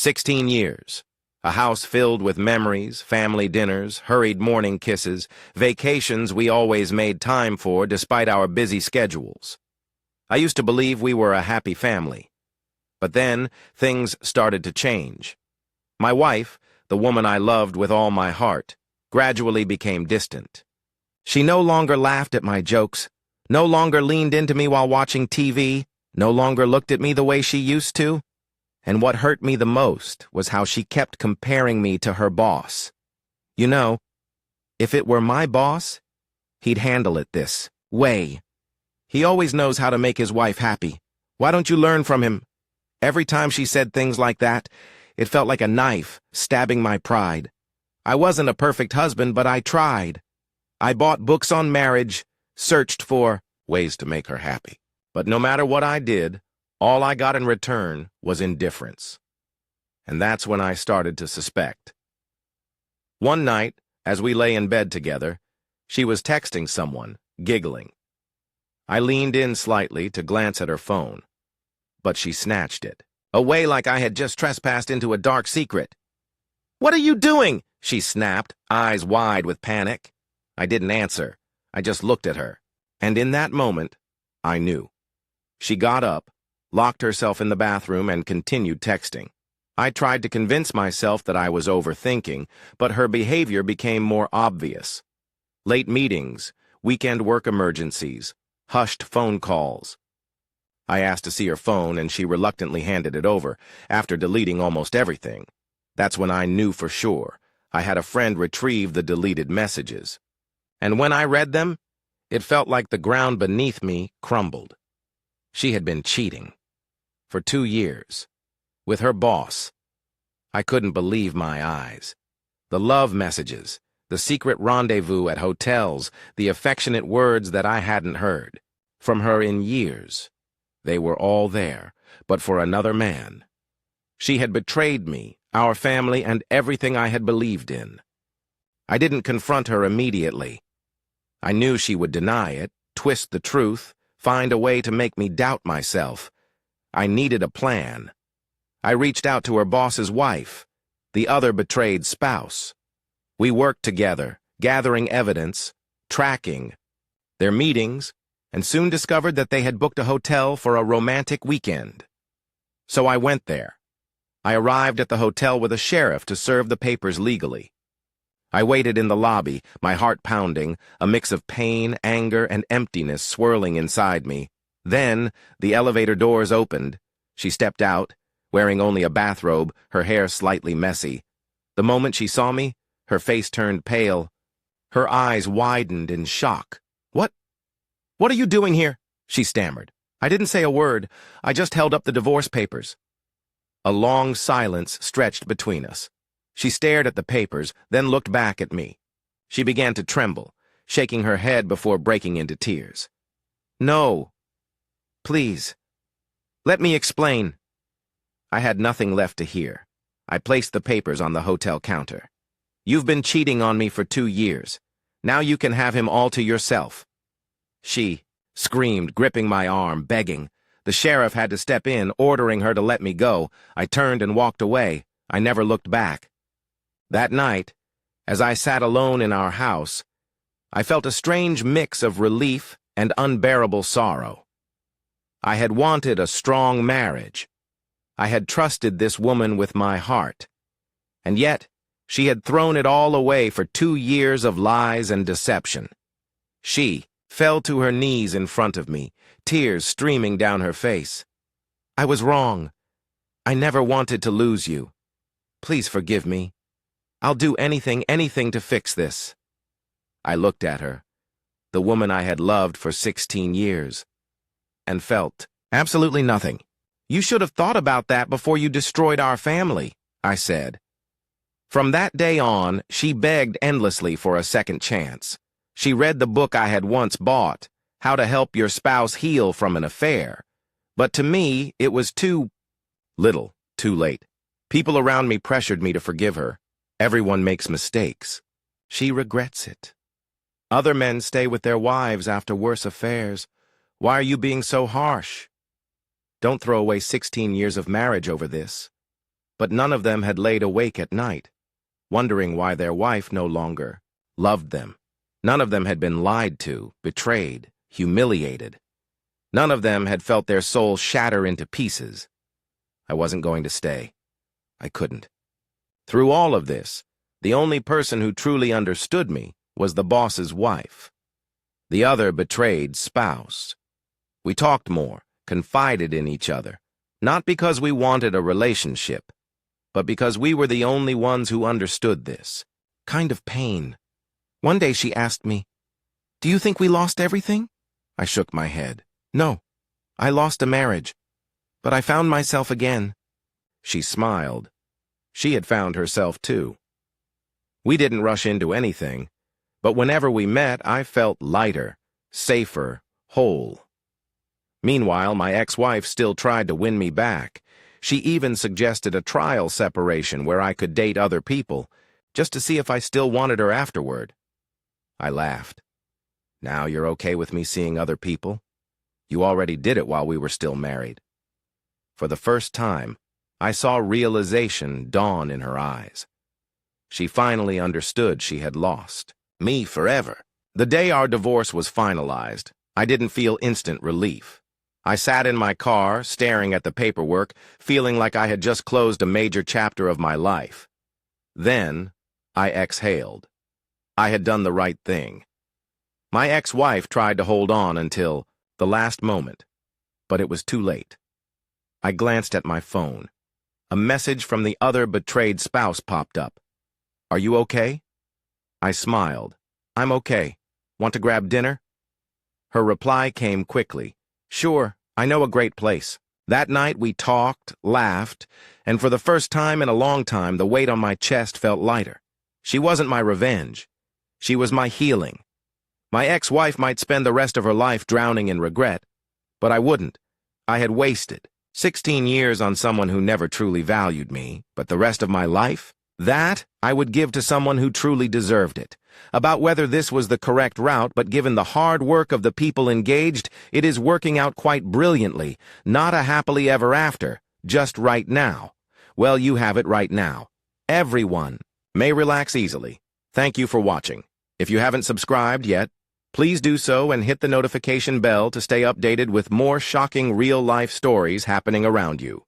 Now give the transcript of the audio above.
16 years. A house filled with memories, family dinners, hurried morning kisses, vacations we always made time for despite our busy schedules. I used to believe we were a happy family. But then, things started to change. My wife, the woman I loved with all my heart, gradually became distant. She no longer laughed at my jokes, no longer leaned into me while watching TV, no longer looked at me the way she used to. And what hurt me the most was how she kept comparing me to her boss. You know, if it were my boss, he'd handle it this way. He always knows how to make his wife happy. Why don't you learn from him? Every time she said things like that, it felt like a knife stabbing my pride. I wasn't a perfect husband, but I tried. I bought books on marriage, searched for ways to make her happy. But no matter what I did, all I got in return was indifference. And that's when I started to suspect. One night, as we lay in bed together, she was texting someone, giggling. I leaned in slightly to glance at her phone, but she snatched it, away like I had just trespassed into a dark secret. "What are you doing?" she snapped, eyes wide with panic. I didn't answer. I just looked at her. And in that moment, I knew. She got up, locked herself in the bathroom, and continued texting. I tried to convince myself that I was overthinking, but her behavior became more obvious. Late meetings, weekend work emergencies, hushed phone calls. I asked to see her phone, and she reluctantly handed it over, after deleting almost everything. That's when I knew for sure. I had a friend retrieve the deleted messages. And when I read them, it felt like the ground beneath me crumbled. She had been cheating. For 2 years. With her boss. I couldn't believe my eyes. The love messages, the secret rendezvous at hotels, the affectionate words that I hadn't heard from her in years. They were all there, but for another man. She had betrayed me, our family, and everything I had believed in. I didn't confront her immediately. I knew she would deny it, twist the truth, find a way to make me doubt myself. I needed a plan. I reached out to her boss's wife, the other betrayed spouse. We worked together, gathering evidence, tracking their meetings, and soon discovered that they had booked a hotel for a romantic weekend. So I went there. I arrived at the hotel with a sheriff to serve the papers legally. I waited in the lobby, my heart pounding, a mix of pain, anger, and emptiness swirling inside me. Then, the elevator doors opened. She stepped out, wearing only a bathrobe, her hair slightly messy. The moment she saw me, her face turned pale. Her eyes widened in shock. What are you doing here?" she stammered. I didn't say a word. I just held up the divorce papers. A long silence stretched between us. She stared at the papers, then looked back at me. She began to tremble, shaking her head before breaking into tears. "No. Please. Let me explain." I had nothing left to hear. I placed the papers on the hotel counter. "You've been cheating on me for 2 years. Now you can have him all to yourself." She screamed, gripping my arm, begging. The sheriff had to step in, ordering her to let me go. I turned and walked away. I never looked back. That night, as I sat alone in our house, I felt a strange mix of relief and unbearable sorrow. I had wanted a strong marriage. I had trusted this woman with my heart. And yet, she had thrown it all away for 2 years of lies and deception. She fell to her knees in front of me, tears streaming down her face. "I was wrong. I never wanted to lose you. Please forgive me. I'll do anything to fix this." I looked at her, the woman I had loved for 16 years, and felt absolutely nothing. "You should have thought about that before you destroyed our family," I said. From that day on, she begged endlessly for a second chance. She read the book I had once bought, How to Help Your Spouse Heal from an Affair. But to me, it was too little, too late. People around me pressured me to forgive her. Everyone makes mistakes. She regrets it. Other men stay with their wives after worse affairs. Why are you being so harsh? Don't throw away 16 years of marriage over this. but none of them had laid awake at night, wondering why their wife no longer loved them. None of them had been lied to, betrayed, humiliated. None of them had felt their soul shatter into pieces. I wasn't going to stay. I couldn't. Through all of this, the only person who truly understood me was the boss's wife, the other betrayed spouse. We talked more, confided in each other, not because we wanted a relationship, but because we were the only ones who understood this kind of pain. One day she asked me, "Do you think we lost everything?" I shook my head. "No, I lost a marriage, but I found myself again." She smiled. She had found herself too. We didn't rush into anything, but whenever we met, I felt lighter, safer, whole. Meanwhile, my ex-wife still tried to win me back. She even suggested a trial separation where I could date other people, just to see if I still wanted her afterward. I laughed. "Now you're okay with me seeing other people? You already did it while we were still married." For the first time, I saw realization dawn in her eyes. She finally understood she had lost me forever. The day our divorce was finalized, I didn't feel instant relief. I sat in my car, staring at the paperwork, feeling like I had just closed a major chapter of my life. Then, I exhaled. I had done the right thing. My ex-wife tried to hold on until the last moment, but it was too late. I glanced at my phone. A message from the other betrayed spouse popped up. "Are you okay?" I smiled. "I'm okay. Want to grab dinner?" Her reply came quickly. "Sure, I know a great place." That night we talked, laughed, and for the first time in a long time, the weight on my chest felt lighter. She wasn't my revenge. She was my healing. My ex-wife might spend the rest of her life drowning in regret, but I wouldn't. I had wasted 16 years on someone who never truly valued me, but the rest of my life? That I would give to someone who truly deserved it. About whether this was the correct route, but given the hard work of the people engaged, it is working out quite brilliantly. Not a happily ever after, just right now. Well, you have it right now. Everyone may relax easily. Thank you for watching. If you haven't subscribed yet, please do so and hit the notification bell to stay updated with more shocking real-life stories happening around you.